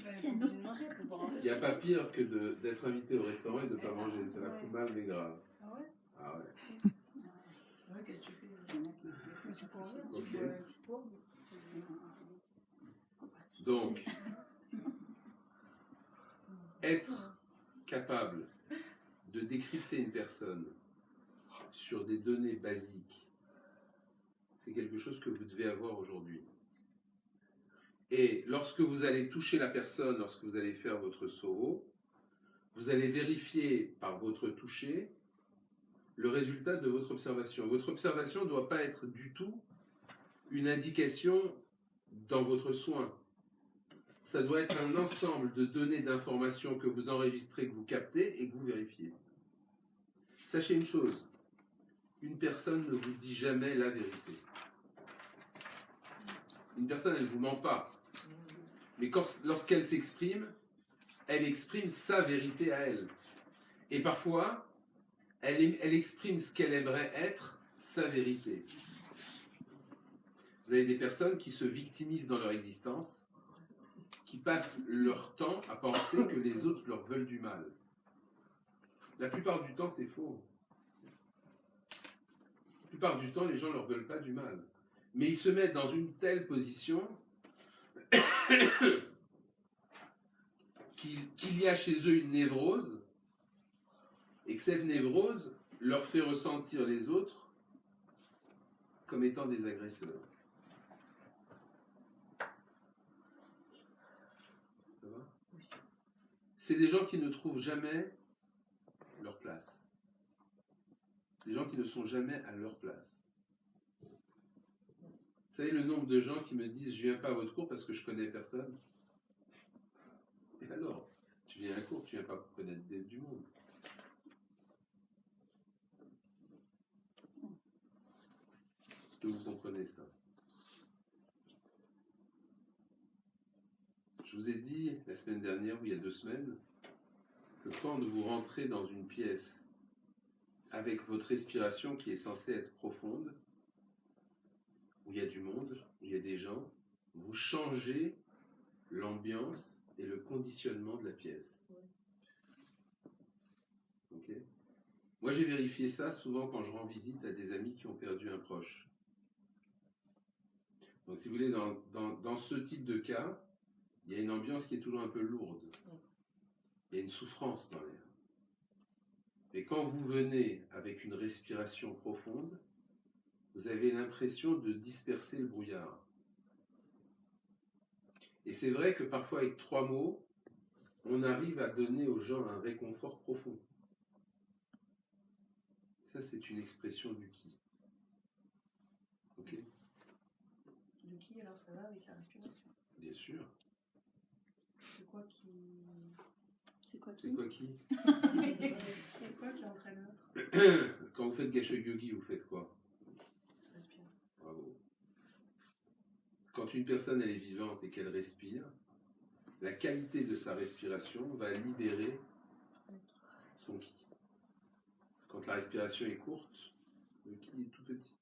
Elle est pas obligée de manger pour pouvoir Il n'y a pas pire que d'être invité au restaurant et de ne pas manger. Ça la fout mal, mais grave. Ah ouais? Ah ouais. Ouais, qu'est-ce que tu fais? Tu peux en Ok. tu peux. Donc, être capable de décrypter une personne sur des données basiques, c'est quelque chose que vous devez avoir aujourd'hui. Et lorsque vous allez toucher la personne, lorsque vous allez faire votre soro, vous allez vérifier par votre toucher le résultat de votre observation. Votre observation ne doit pas être du tout une indication dans votre soin. Ça doit être un ensemble de données d'informations que vous enregistrez, que vous captez et que vous vérifiez. Sachez une chose une personne ne vous dit jamais la vérité. Une personne, elle ne vous ment pas. Mais lorsqu'elle s'exprime, elle exprime sa vérité à elle. Et parfois, elle exprime ce qu'elle aimerait être, sa vérité. Vous avez des personnes qui se victimisent dans leur existence, qui passent leur temps à penser que les autres leur veulent du mal. La plupart du temps, c'est faux. La plupart du temps, les gens ne leur veulent pas du mal. Mais ils se mettent dans une telle position qu'il y a chez eux une névrose, et que cette névrose leur fait ressentir les autres comme étant des agresseurs. Ça va ? C'est des gens qui ne trouvent jamais leur place. Des gens qui ne sont jamais à leur place. Vous savez le nombre de gens qui me disent « je viens pas à votre cours parce que je connais personne ». Et alors, tu viens à un cours, tu viens pas pour connaître du monde. Est-ce que vous comprenez ça? Je vous ai dit la semaine dernière, ou il y a 2 semaines, que quand vous rentrez dans une pièce avec votre respiration qui est censée être profonde, où il y a du monde, où il y a des gens, vous changez l'ambiance et le conditionnement de la pièce. Ok ? Moi, j'ai vérifié ça souvent quand je rends visite à des amis qui ont perdu un proche. Donc, si vous voulez, dans ce type de cas, il y a une ambiance qui est toujours un peu lourde. Il y a une souffrance dans l'air. Mais quand vous venez avec une respiration profonde, vous avez l'impression de disperser le brouillard. Et c'est vrai que parfois, avec 3 mots, on arrive à donner aux gens un réconfort profond. Ça, c'est une expression du qui. Ok ? Du qui, alors ça va avec la respiration. Bien sûr. C'est quoi qui... C'est quoi C'est quoi qui ? C'est quoi qui entraîne l'autre? Quand vous faites Gacha Yogi, vous faites quoi ? Respire. Bravo. Quand une personne elle est vivante et qu'elle respire, la qualité de sa respiration va libérer son ki. Quand la respiration est courte, le ki est tout petit.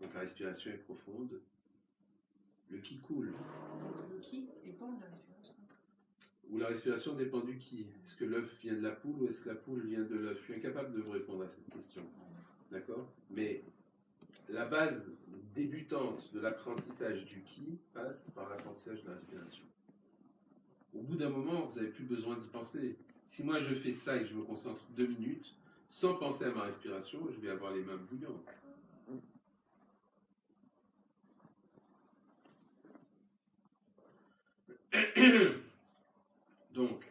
Quand la respiration est profonde, le ki coule. Le qui dépend de la respiration. Ou la respiration dépend du ki. Est-ce que l'œuf vient de la poule ou est-ce que la poule vient de l'œuf? Je suis incapable de vous répondre à cette question. D'accord? Mais la base débutante de l'apprentissage du ki passe par l'apprentissage de la respiration. Au bout d'un moment, vous n'avez plus besoin d'y penser. Si moi je fais ça et que je me concentre 2 minutes, sans penser à ma respiration, je vais avoir les mains bouillantes. Donc,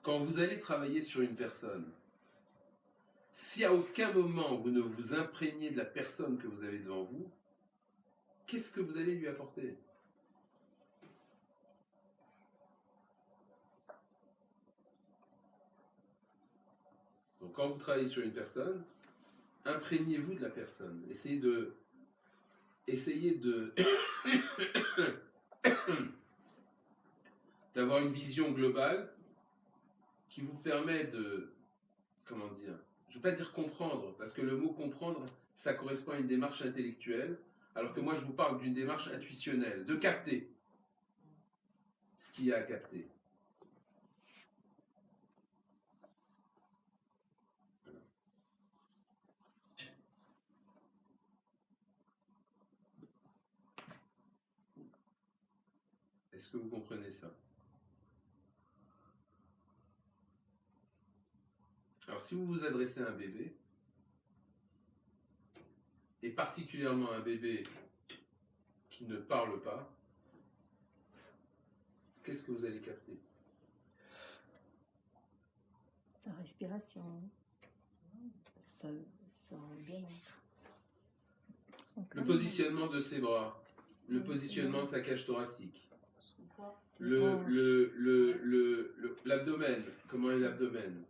quand vous allez travailler sur une personne, si à aucun moment vous ne vous imprégnez de la personne que vous avez devant vous, qu'est-ce que vous allez lui apporter? Donc quand vous travaillez sur une personne, imprégnez-vous de la personne. Essayez de d'avoir une vision globale qui vous permet de, comment dire, je ne veux pas dire comprendre, parce que le mot comprendre, ça correspond à une démarche intellectuelle, alors que moi je vous parle d'une démarche intuitionnelle, de capter ce qu'il y a à capter. Voilà. Est-ce que vous comprenez ça? Alors, si vous vous adressez à un bébé, et particulièrement un bébé qui ne parle pas, qu'est-ce que vous allez capter? Sa respiration, son bien-être. Le positionnement de ses bras, le positionnement de sa cage thoracique, l'abdomen, comment est l'abdomen?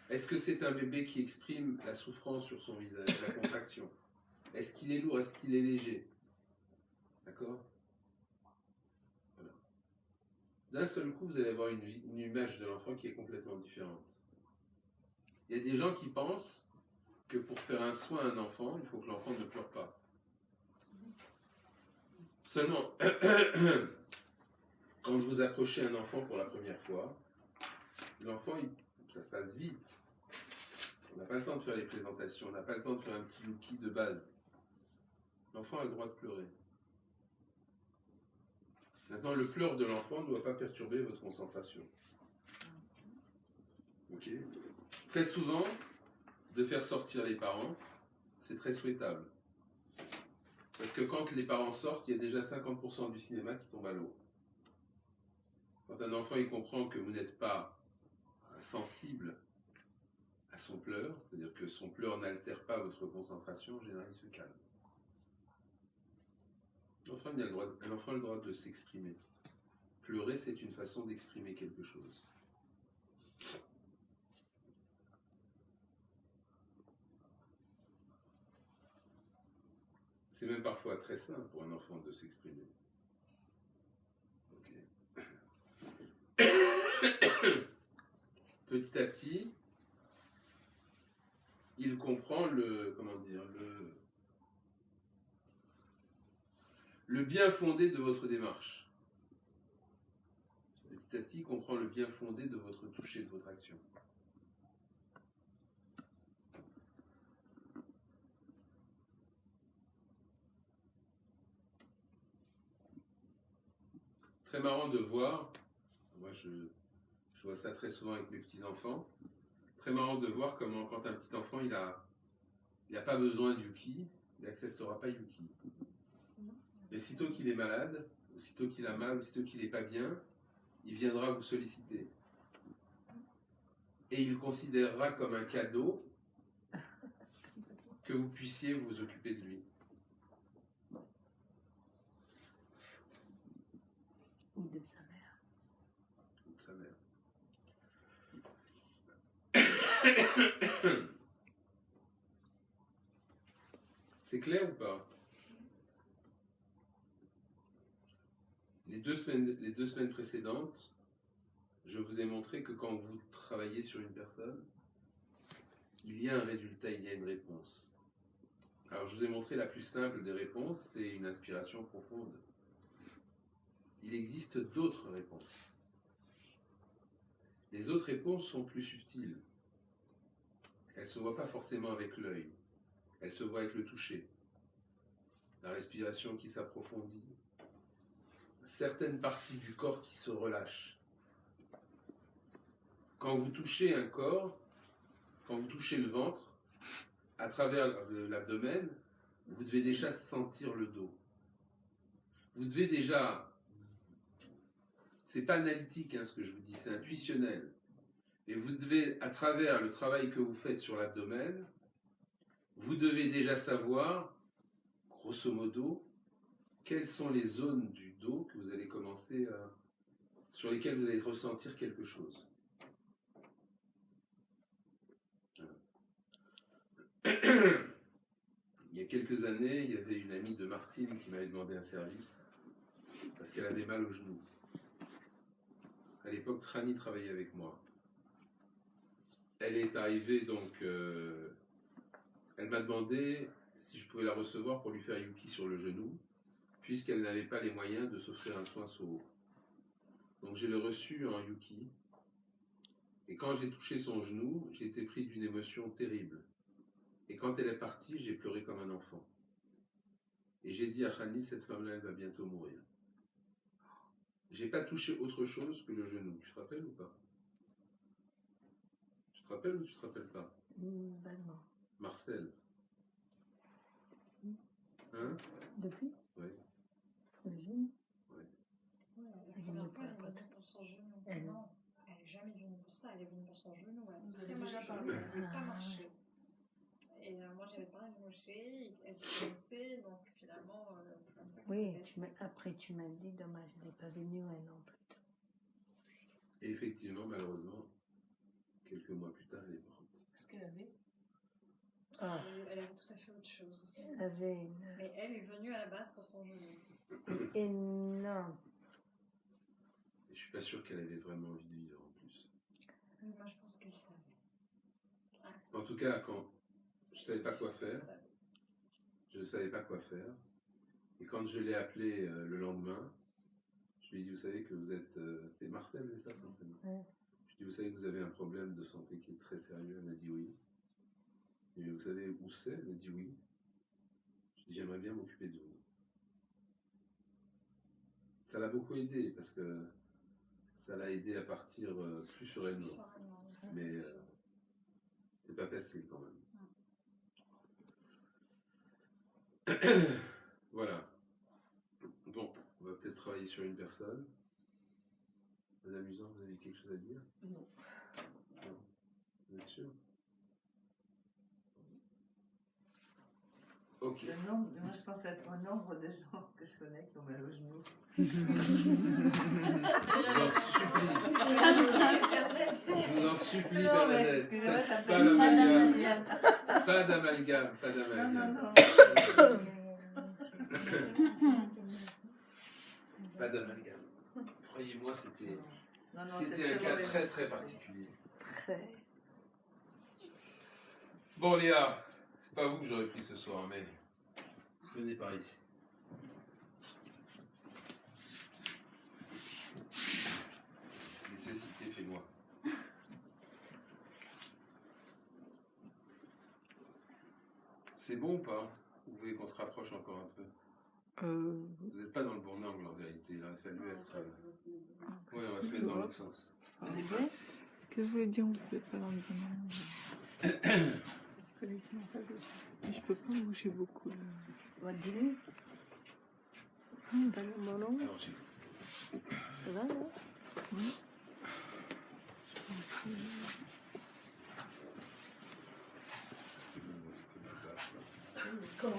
Est-ce que c'est un bébé qui exprime la souffrance sur son visage, la contraction? Est-ce qu'il est lourd? Est-ce qu'il est léger? D'accord? Voilà. D'un seul coup, vous allez avoir une image de l'enfant qui est complètement différente. Il y a des gens qui pensent que pour faire un soin à un enfant, il faut que l'enfant ne pleure pas. Seulement, quand vous approchez un enfant pour la première fois, l'enfant, ça se passe vite. On n'a pas le temps de faire les présentations, on n'a pas le temps de faire un petit lookie de base. L'enfant a le droit de pleurer. Maintenant, le pleur de l'enfant ne doit pas perturber votre concentration. Ok? Très souvent, de faire sortir les parents, c'est très souhaitable. Parce que quand les parents sortent, il y a déjà 50% du cinéma qui tombe à l'eau. Quand un enfant il comprend que vous n'êtes pas sensible à son pleur, c'est-à-dire que son pleur n'altère pas votre concentration, en général, il se calme. L'enfant a le droit de s'exprimer. Pleurer, c'est une façon d'exprimer quelque chose. C'est même parfois très sain pour un enfant de s'exprimer. Okay. Petit à petit, il comprend le bien fondé de votre démarche. Petit à petit, il comprend le bien fondé de votre toucher, de votre action. Très marrant de voir, moi je vois ça très souvent avec mes petits-enfants, très marrant de voir comment quand un petit enfant il a pas besoin de Yuki, il n'acceptera pas Yuki. Mais sitôt qu'il est malade, sitôt qu'il a mal, sitôt qu'il n'est pas bien, il viendra vous solliciter. Et il considérera comme un cadeau que vous puissiez vous occuper de lui. Ou de sa mère. Ou de sa mère. C'est clair ou pas? Les deux semaines précédentes, je vous ai montré que quand vous travaillez sur une personne, il y a un résultat, il y a une réponse. Alors je vous ai montré la plus simple des réponses, c'est une inspiration profonde. Il existe d'autres réponses. Les autres réponses sont plus subtiles. Elles ne se voient pas forcément avec l'œil. Elles se voient avec le toucher. La respiration qui s'approfondit. Certaines parties du corps qui se relâchent. Quand vous touchez un corps, quand vous touchez le ventre, à travers l'abdomen, vous devez déjà sentir le dos. Vous devez déjà... C'est pas analytique ce que je vous dis, c'est intuitionnel. Et vous devez, à travers le travail que vous faites sur l'abdomen, vous devez déjà savoir, grosso modo, quelles sont les zones du dos que vous allez commencer sur lesquelles vous allez ressentir quelque chose. Il y a quelques années, il y avait une amie de Martine qui m'avait demandé un service parce qu'elle avait mal au genou. À l'époque, Trani travaillait avec moi. Elle est arrivée donc... elle m'a demandé si je pouvais la recevoir pour lui faire Yuki sur le genou, puisqu'elle n'avait pas les moyens de s'offrir un soin Soho. Donc je l'ai reçue en Yuki. Et quand j'ai touché son genou, j'ai été pris d'une émotion terrible. Et quand elle est partie, j'ai pleuré comme un enfant. Et j'ai dit à Khani, cette femme-là, elle va bientôt mourir. J'ai pas touché autre chose que le genou. Tu te rappelles ou pas? Tu te rappelles ou tu te rappelles pas? Vaguement. Marcel. Hein? Depuis? Oui. Le genou? Oui. La première fois, elle est venue pour son genou. Non, elle n'est jamais venue pour ça. Elle est venue pour son genou. Vous avez déjà parlé. Elle n'a pas marché. Et moi, j'avais pas marché. Elle s'est cassée. Donc, finalement, c'est comme ça que Oui, ça s'est passé. après tu m'as dit, dommage, elle n'est pas venue un an plus tôt. Et effectivement, malheureusement, quelques mois plus tard, elle est morte. ce qu'elle avait. Ah, Elle avait tout à fait autre chose. elle avait une Mais elle est venue à la base pour son genou. énorme. Et je suis pas sûr qu'elle avait vraiment envie de vivre en plus. Moi, je pense qu'elle savait. En tout cas, quand je savais pas quoi Elle faire, savait. je savais pas quoi faire. Et quand je l'ai appelé le lendemain, je lui ai dit, vous savez que vous êtes... c'était Marcel, c'est ça son prénom? Ouais. Je lui ai dit, vous savez que vous avez un problème de santé qui est très sérieux. Elle m'a dit oui. Je lui ai dit, vous savez où c'est? Elle m'a dit oui. Je lui ai dit, j'aimerais bien m'occuper de vous. Ça l'a beaucoup aidé parce que ça l'a aidé à partir plus sereinement. Mais c'est pas facile quand même. Voilà. Bon, on va peut-être travailler sur une personne. Madame Musan, vous avez quelque chose à dire? Non. Non. Vous êtes sûr? Ok. Moi, je pense au nombre de gens que je connais qui ont mal au genou. Je vous en supplie, Non, mais Bernadette. excusez-moi, ça Pas fait d'amalgame. Pas d'amalgame. Pas Non, d'amalgame. non. Pas d'amalgame. Croyez-moi, c'était Non, c'était un cas très très particulier. Très. Bon, Léa, c'est pas vous que j'aurais pris ce soir, mais venez par ici. Nécessité fait loi. C'est bon ou pas? Vous voulez qu'on se rapproche encore un peu? Vous n'êtes pas dans le bon angle en vérité, il aurait fallu être... Ouais, on va se mettre dans l'autre sens. Venez par ici. Qu'est-ce que vous voulez dire, on ne peut pas dans le bon angle? Je peux pas bouger beaucoup. Bah, dis-lui. Pas le bon angle. Alors, j'ai... Ça va, là? Oui. Comment?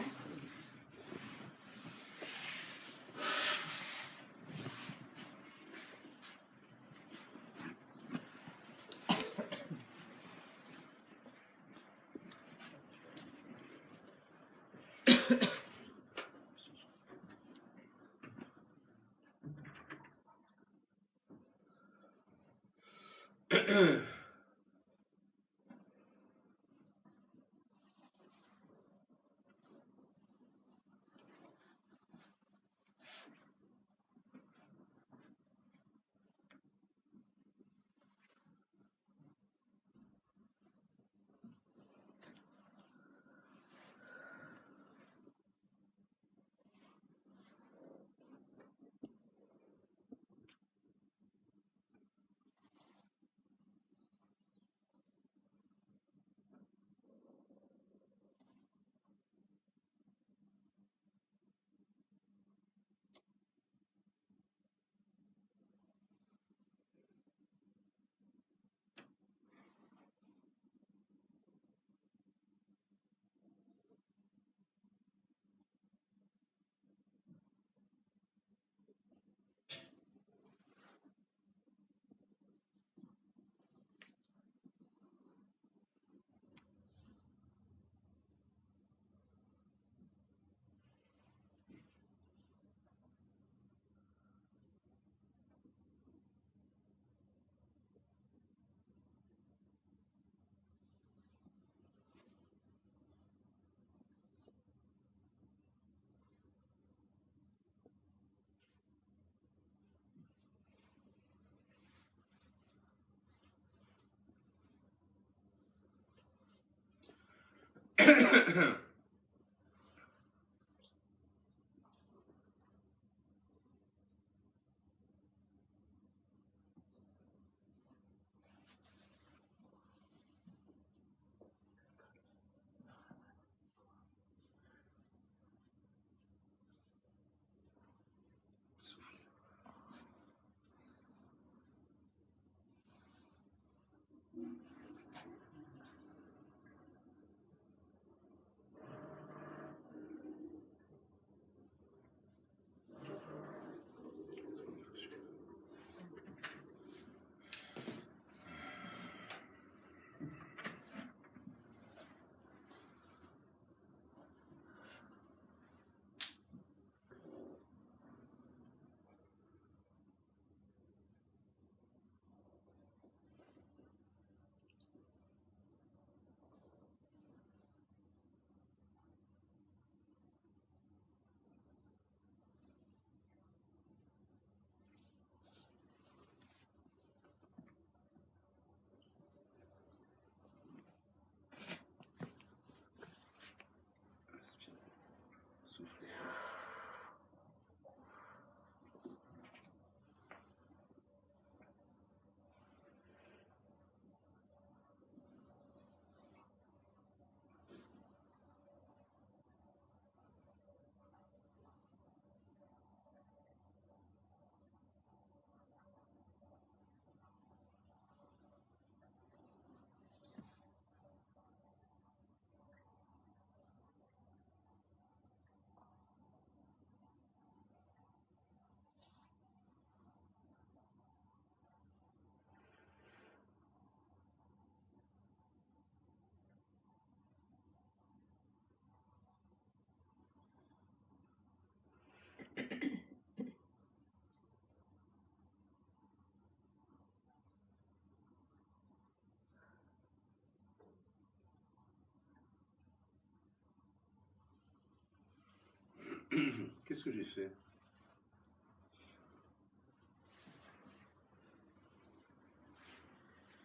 Qu'est-ce que j'ai fait?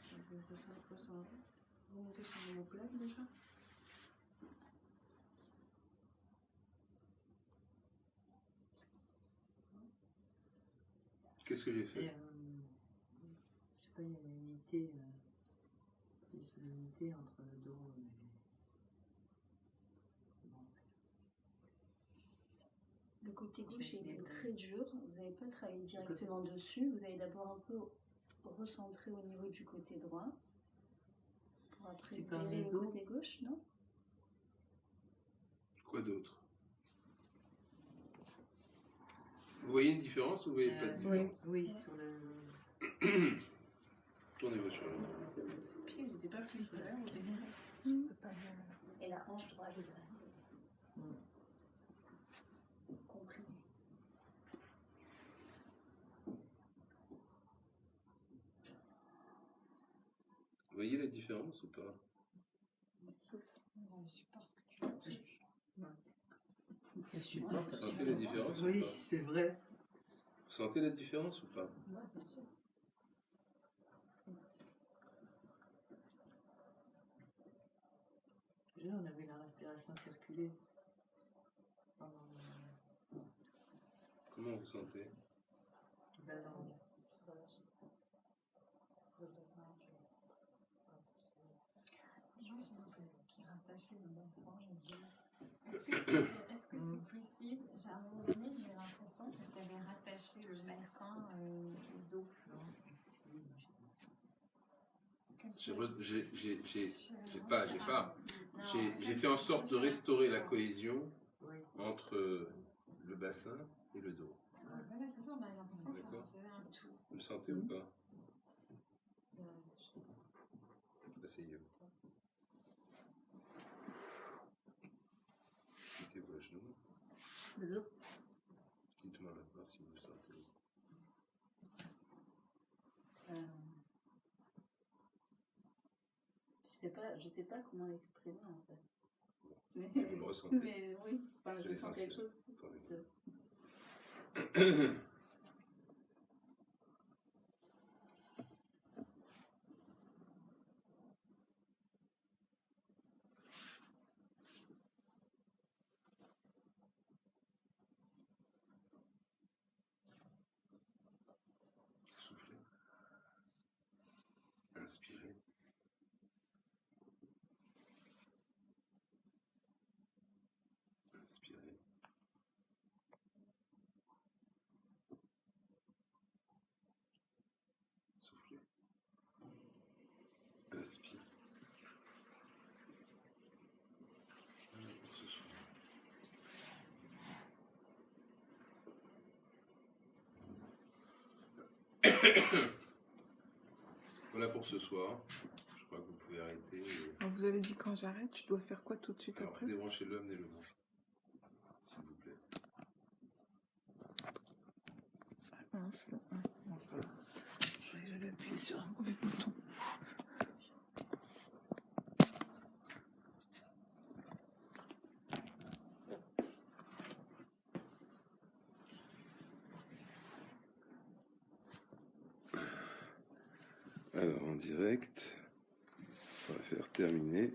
Je vais passer un peu sur remonter sur l'omoplate déjà. Qu'est-ce que j'ai Et, fait? je sais pas, il y a une unité, entre le dos et... Bon. Le côté gauche J'ai était bien très dur, vous n'avez pas travaillé directement dessus, vous allez d'abord un peu recentrer au niveau du côté droit, pour après Tu parles libérer du le dos? côté gauche, non? Quoi d'autre? Vous voyez une différence ou vous voyez pas de différence? Oui, sur le... Tournez-vous sur le. Ses pieds, ils étaient pas plus ouverts au début. Et la hanche droite est assez comprimée. Vous voyez la différence ou pas? Je supporte. Vous sentez la différence ou Oui, pas? c'est vrai. Vous sentez la différence ou pas? Ouais, bien sûr. Là, on avait la respiration circulée. Comment vous sentez? La langue. Moi, j'ai l'impression qu'il est rattaché le bassin au dos. Est-ce que c'est possible? À un moment donné, j'ai eu l'impression que tu avais rattaché le bassin au dos. J'ai fait en sorte de restaurer la cohésion entre le bassin et le dos. Voilà, c'est ça, on a l'impression que ça D'accord. faisait un tout. Vous le sentez ou pas? Asseyez-vous. Mettez-vous à genoux. Le dos. Dites-moi maintenant si vous le sentez. Je sais pas comment l'exprimer en fait. Mais, Vous le ressentez. mais oui, enfin, C'est je sens quelque l'essentiel. chose. Attendez. Soufflez. Inspirez. Inspirez. Soufflez. Inspire. Voilà pour ce soir. Voilà pour ce soir. Je crois que vous pouvez arrêter. Alors, vous avez dit quand j'arrête, je dois faire quoi tout de suite Alors, après? débranchez-le, amenez-le moi. S'il vous plaît. Mince. Non, ça va. J'avais appuyé sur un mauvais bouton. Alors, en direct, on va faire terminer.